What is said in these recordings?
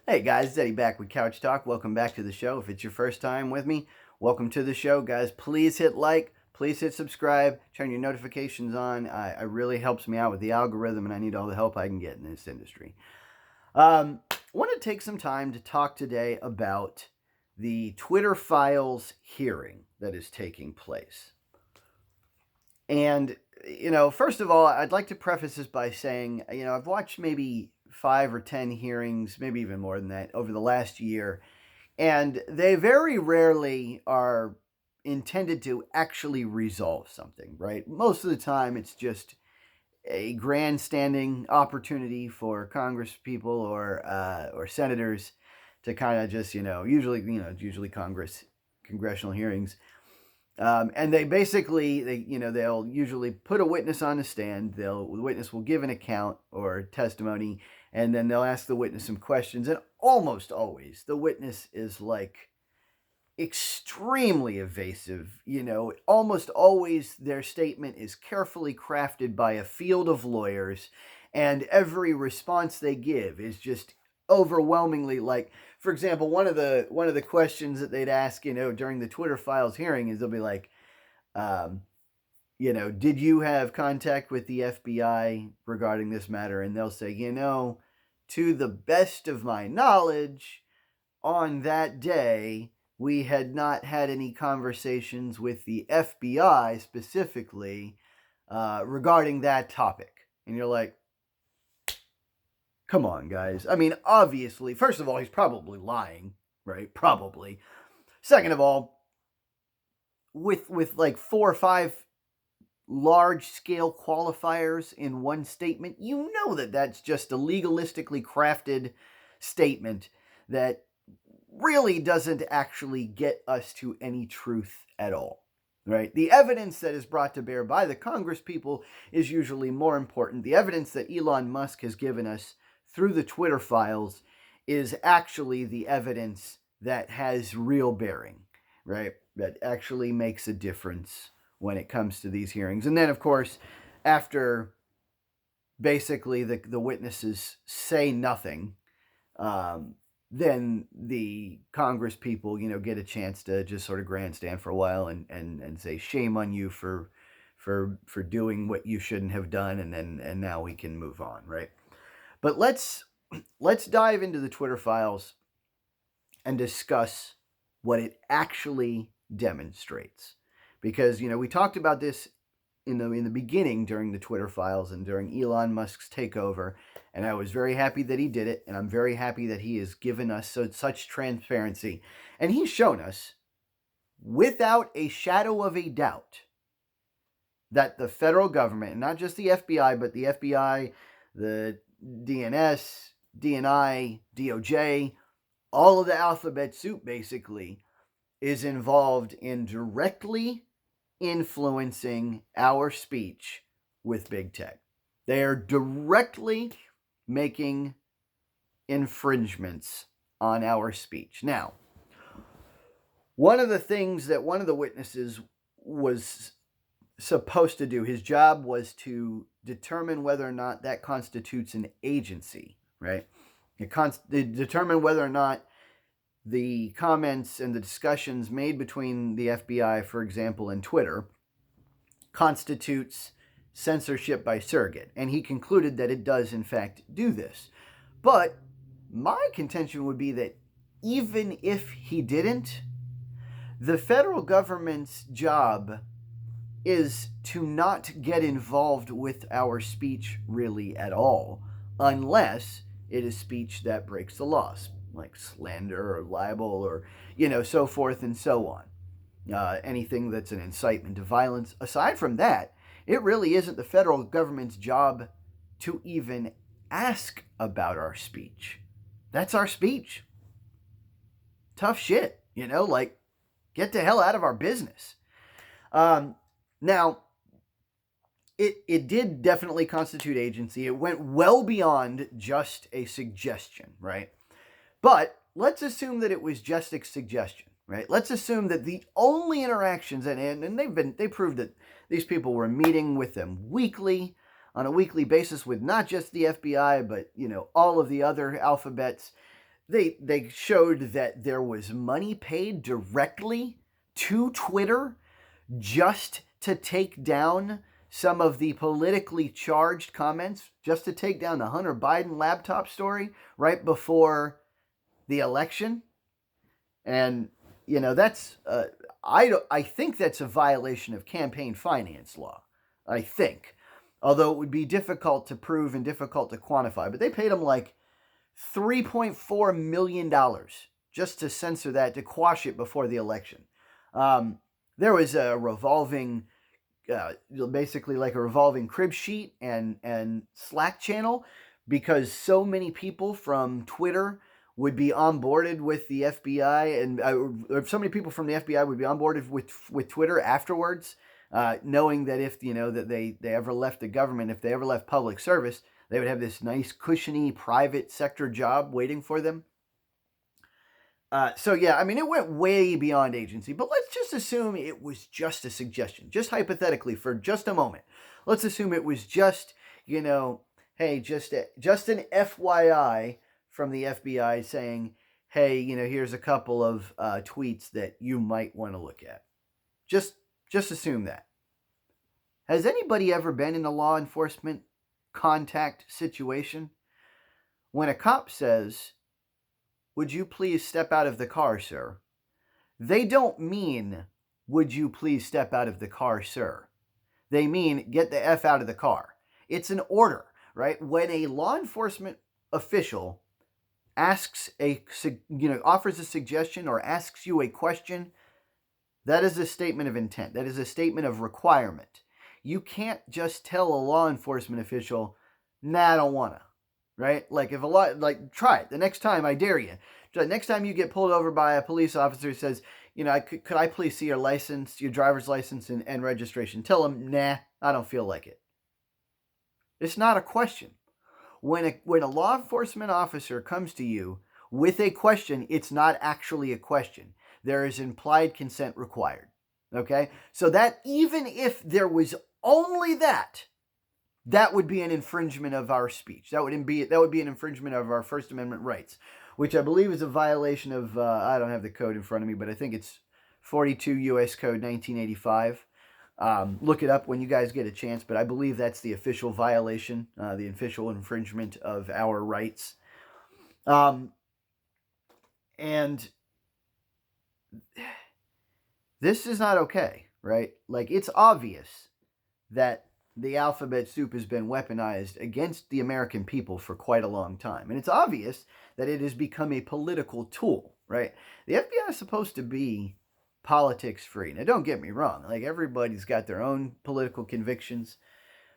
Hey guys, it's Eddie back with Couch Talk. Welcome back to the show. If it's your first time with me, welcome to the show, guys. Please hit like, please hit subscribe, turn your notifications on. It really helps me out with the algorithm, and I need all the help I can get in this industry. I want to take some time to talk today about the Twitter Files hearing that is taking place. And, first of all, I'd like to preface this by saying, I've watched maybe 5 or 10 hearings, maybe even more than that, over the last year. And they very rarely are intended to actually resolve something, right? Most of the time, it's just a grandstanding opportunity for Congress people or senators to kind of just, usually congressional hearings. And they basically, they'll usually put a witness on the stand. The witness will give an account or testimony, and then they'll ask the witness some questions. And almost always, the witness is like extremely evasive. Almost always their statement is carefully crafted by a field of lawyers, and every response they give is just overwhelmingly like, for example, one of the questions that they'd ask, during the Twitter Files hearing is they'll be like, did you have contact with the FBI regarding this matter? And they'll say, to the best of my knowledge, on that day, we had not had any conversations with the FBI specifically regarding that topic. And you're like, come on, guys. I mean, obviously, first of all, he's probably lying, right? Probably. Second of all, with like 4 or 5 large scale qualifiers in one statement, that's just a legalistically crafted statement that really doesn't actually get us to any truth at all, right? The evidence that is brought to bear by the Congress people is usually more important. The evidence that Elon Musk has given us through the Twitter Files is actually the evidence that has real bearing, right? That actually makes a difference when it comes to these hearings. And then, of course, after basically the witnesses say nothing, then the Congress people, get a chance to just sort of grandstand for a while and say, shame on you for doing what you shouldn't have done, and now we can move on, right? But let's dive into the Twitter Files and discuss what it actually demonstrates. Because, we talked about this in the beginning during the Twitter Files and during Elon Musk's takeover, and I was very happy that he did it, and I'm very happy that he has given us such transparency. And he's shown us, without a shadow of a doubt, that the federal government, and not just the FBI, but the FBI, the DNS, DNI, DOJ, all of the alphabet soup basically, is involved in directly influencing our speech with big tech. They are directly making infringements on our speech. Now, one of the things that one of the witnesses was supposed to do, his job was to determine whether or not that constitutes an agency, right? Determine whether or not the comments and the discussions made between the FBI, for example, and Twitter, constitutes censorship by surrogate. And he concluded that it does, in fact, do this. But my contention would be that even if he didn't, the federal government's job is to not get involved with our speech really at all, unless it is speech that breaks the laws, like slander or libel or, so forth and so on. Anything that's an incitement to violence. Aside from that, it really isn't the federal government's job to even ask about our speech. That's our speech. Tough shit, get the hell out of our business. Now, it did definitely constitute agency. It went well beyond just a suggestion, right? But let's assume that it was just a suggestion, right? Let's assume that the only interactions, and they proved that these people were meeting with them on a weekly basis with not just the FBI, but, all of the other alphabets. they showed that there was money paid directly to Twitter just to take down some of the politically charged comments, just to take down the Hunter Biden laptop story right before the election. And that's I think that's a violation of campaign finance law. I think, although it would be difficult to prove and difficult to quantify. But they paid him like $3.4 million just to censor that, to quash it before the election. There was a revolving, basically like a revolving crib sheet and Slack channel, because so many people from Twitter would be onboarded with the FBI, and so many people from the FBI would be onboarded with Twitter afterwards, knowing that if that they ever left the government, if they ever left public service, they would have this nice cushiony private sector job waiting for them. So yeah, I mean, it went way beyond agency, but let's just assume it was just a suggestion, just hypothetically for just a moment. Let's assume it was just, hey, just an FYI from the FBI saying, hey, here's a couple of tweets that you might want to look at. Just assume that. Has anybody ever been in a law enforcement contact situation when a cop says, would you please step out of the car, sir? They don't mean, would you please step out of the car, sir? They mean, get the F out of the car. It's an order, right? When a law enforcement official offers a suggestion or asks you a question, that is a statement of intent. That is a statement of requirement. You can't just tell a law enforcement official, nah, I don't wanna. Right? Like try it. The next time, I dare you. The next time you get pulled over by a police officer who says, could I please see your license, your driver's license and registration? Tell them, nah, I don't feel like it. It's not a question. When a law enforcement officer comes to you with a question, it's not actually a question. There is implied consent required. Okay? So that even if there was only that would be an infringement of our speech. That would be an infringement of our First Amendment rights, which I believe is a violation of, I don't have the code in front of me, but I think it's 42 U.S. Code 1985. Look it up when you guys get a chance, but I believe that's the official violation, the official infringement of our rights. And this is not okay, right? Like, it's obvious that the alphabet soup has been weaponized against the American people for quite a long time. And it's obvious that it has become a political tool, right? The FBI is supposed to be politics free. Now, don't get me wrong. Like, everybody's got their own political convictions.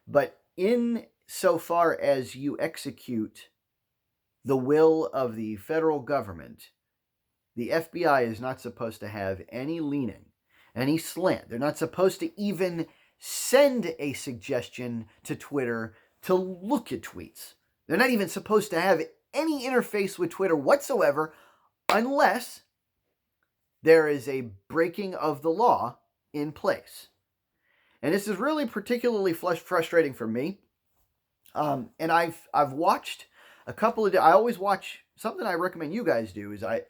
But in so far as you execute the will of the federal government, the FBI is not supposed to have any leaning, any slant. They're not supposed to even send a suggestion to Twitter to look at tweets. They're not even supposed to have any interface with Twitter whatsoever unless there is a breaking of the law in place. And this is really particularly frustrating for me. And I've watched a couple of... I always watch... Something I recommend you guys do is I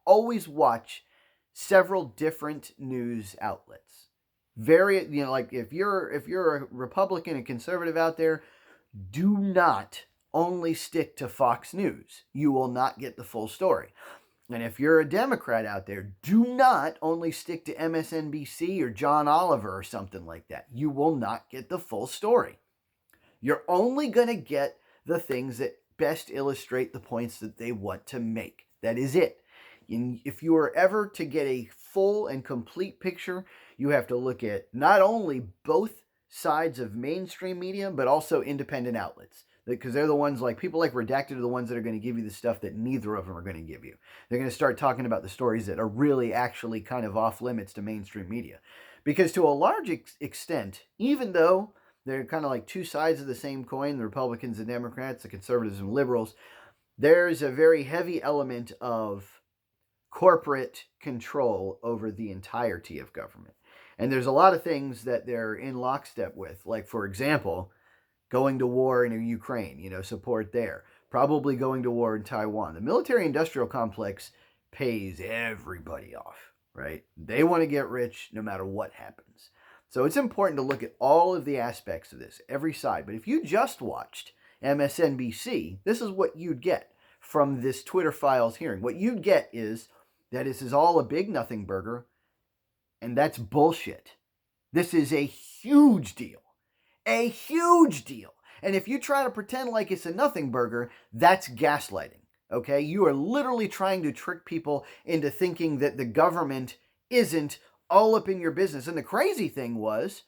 always watch several different news outlets. Very, like if you're a Republican and conservative out there, do not only stick to Fox News. You will not get the full story. And if you're a Democrat out there, do not only stick to MSNBC or John Oliver or something like that. You will not get the full story. You're only going to get the things that best illustrate the points that they want to make. That is it. If you are ever to get a full and complete picture, you have to look at not only both sides of mainstream media, but also independent outlets. Because they're the ones, like people like Redacted are the ones that are going to give you the stuff that neither of them are going to give you. They're going to start talking about the stories that are really actually kind of off limits to mainstream media. Because to a large extent, even though they're kind of like two sides of the same coin, the Republicans and Democrats, the conservatives and liberals, there's a very heavy element of corporate control over the entirety of government. And there's a lot of things that they're in lockstep with. Like, for example, going to war in Ukraine, support there. probably going to war in Taiwan. The military-industrial complex pays everybody off, right? They want to get rich no matter what happens. So it's important to look at all of the aspects of this, every side. But if you just watched MSNBC, this is what you'd get from this Twitter Files hearing. What you'd get is that this is all a big nothing burger, and that's bullshit. This is a huge deal. A huge deal. And if you try to pretend like it's a nothing burger, that's gaslighting. Okay? You are literally trying to trick people into thinking that the government isn't all up in your business. And the crazy thing was,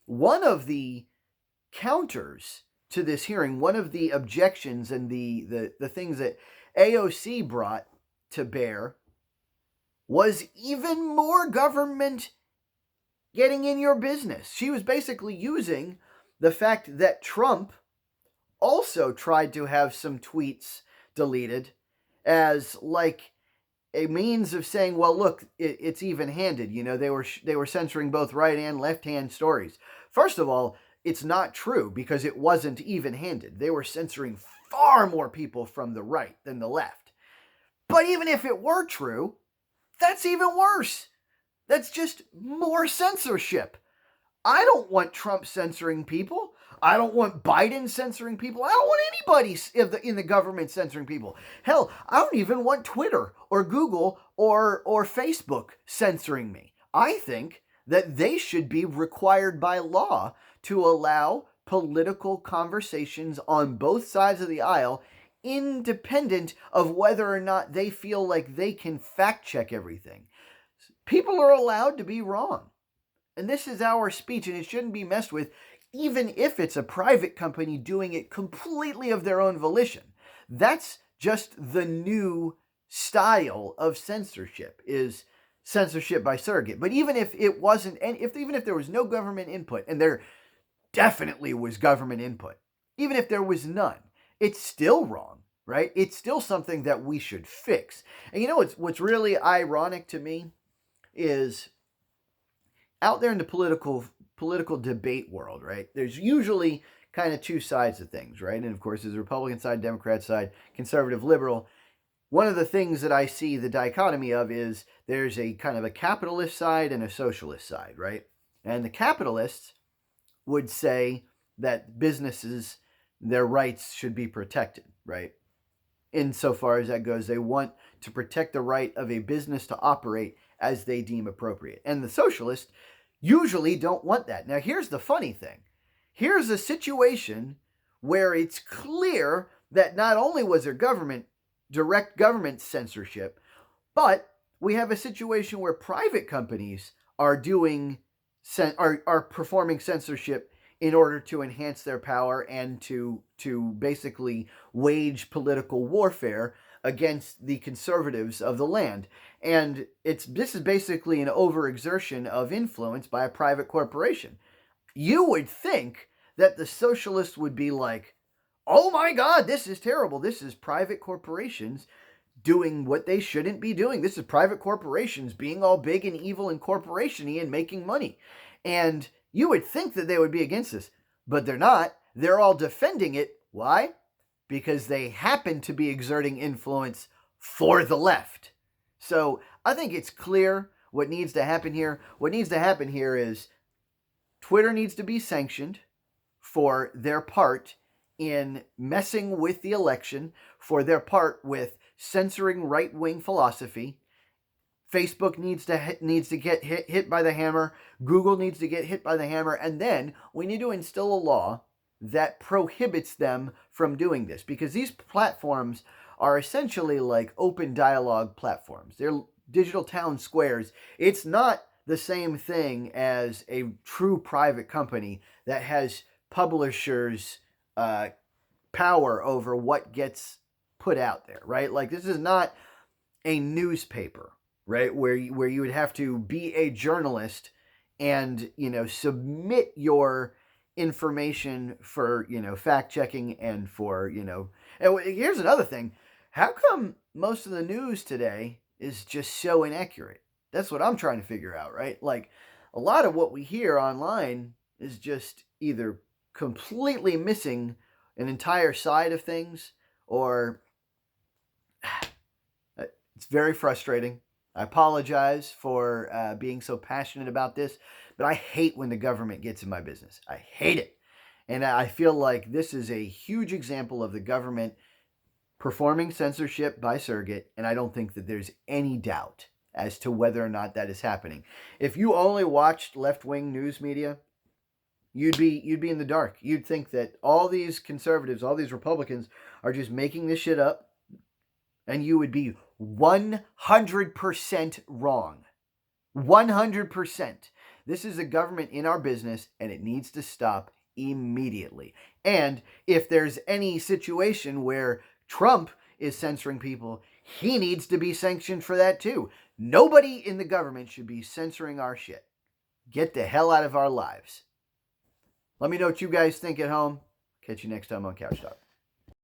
one of the counters to this hearing, one of the objections and the things that AOC brought to bear was even more government getting in your business. She was basically using the fact that Trump also tried to have some tweets deleted as like a means of saying, well, look, it's even-handed. You know, they were censoring both right and left-hand stories. First of all, it's not true because it wasn't even-handed. They were censoring far more people from the right than the left. But even if it were true, that's even worse. That's just more censorship. I don't want Trump censoring people. I don't want Biden censoring people. I don't want anybody in the government censoring people. Hell, I don't even want Twitter or Google or Facebook censoring me. I think that they should be required by law to allow political conversations on both sides of the aisle, independent of whether or not they feel like they can fact check everything. People are allowed to be wrong. And this is our speech, and it shouldn't be messed with, even if it's a private company doing it completely of their own volition. That's just the new style of censorship, is censorship by surrogate. But even if it wasn't, and even if there was no government input, and there definitely was government input, even if there was none, it's still wrong, right? It's still something that we should fix. And you know what's really ironic to me is out there in the political debate world, right? There's usually kind of two sides of things, right? And of course, there's the Republican side, Democrat side, conservative, liberal. One of the things that I see the dichotomy of is there's a kind of a capitalist side and a socialist side, right? And the capitalists would say that businesses, their rights should be protected, right? Insofar as that goes, they want to protect the right of a business to operate as they deem appropriate. And the socialists usually don't want that. Now, here's the funny thing. Here's a situation where it's clear that not only was there direct government censorship, but we have a situation where private companies are performing censorship in order to enhance their power and to basically wage political warfare against the conservatives of the land. And this is basically an overexertion of influence by a private corporation. You would think that the socialists would be like, oh my God, this is terrible. This is private corporations doing what they shouldn't be doing. This is private corporations being all big and evil and corporation-y and making money. And you would think that they would be against this, but they're not. They're all defending it. Why? Because they happen to be exerting influence for the left. So I think it's clear what needs to happen here. What needs to happen here is Twitter needs to be sanctioned for their part in messing with the election, for their part with censoring right-wing philosophy. Facebook needs to get hit by the hammer. Google needs to get hit by the hammer. And then we need to instill a law that prohibits them from doing this, because these platforms are essentially like open dialogue platforms. They're digital town squares. It's not the same thing as a true private company that has publishers' power over what gets put out there, right? Like, this is not a newspaper, right, where you would have to be a journalist and, submit your information for, fact checking and for, and here's another thing. How come most of the news today is just so inaccurate? That's what I'm trying to figure out, right? Like, a lot of what we hear online is just either completely missing an entire side of things, or it's very frustrating. I apologize for being so passionate about this, but I hate when the government gets in my business. I hate it. And I feel like this is a huge example of the government performing censorship by surrogate, and I don't think that there's any doubt as to whether or not that is happening. If you only watched left-wing news media, you'd be in the dark. You'd think that all these conservatives, all these Republicans are just making this shit up, and you would be 100% wrong. 100%. This is a government in our business, and it needs to stop immediately. And if there's any situation where Trump is censoring people, he needs to be sanctioned for that too. Nobody in the government should be censoring our shit. Get the hell out of our lives. Let me know what you guys think at home. Catch you next time on Couch Talk.